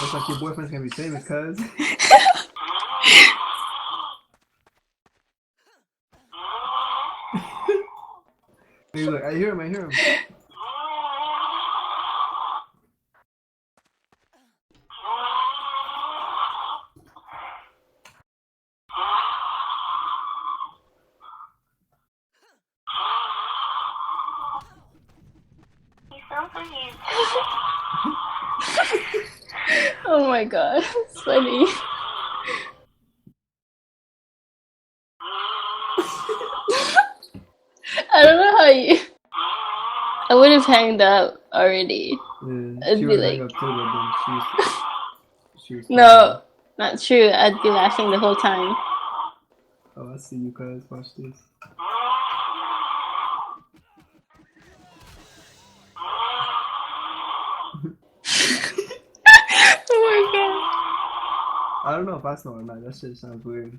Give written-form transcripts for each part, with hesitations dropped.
Looks like your boyfriend's gonna be famous, cuz. Hey, look, I hear him, I hear him. Oh my god, it's funny. I don't know how you. I would have hanged up already. Yeah, I'd she be would hang like, up too, but then she was no, not true. I'd be laughing the whole time. Oh, I see you, cuz. Watch this. Oh my god. I don't know if I snore or not. That shit sounds weird.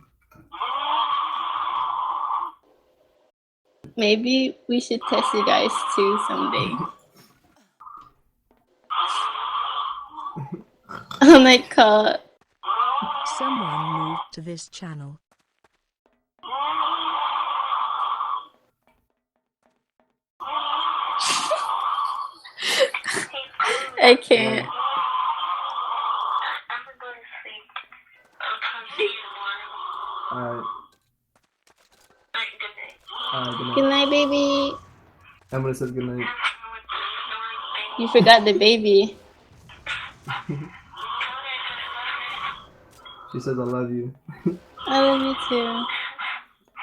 Maybe we should test you guys too someday. On that call. Someone moved to this channel. I can't. Alright. Alright, Good night, baby. I'm gonna say good night. You forgot the baby. She says I love you. I love you too.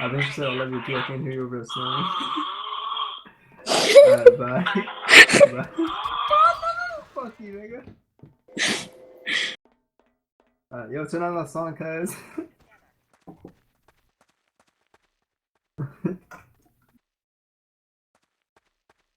I think she said I love you too. I can't hear you over a song. Alright, bye. Bye. Fuck you, nigga. Alright, yo, turn on that song, cuz.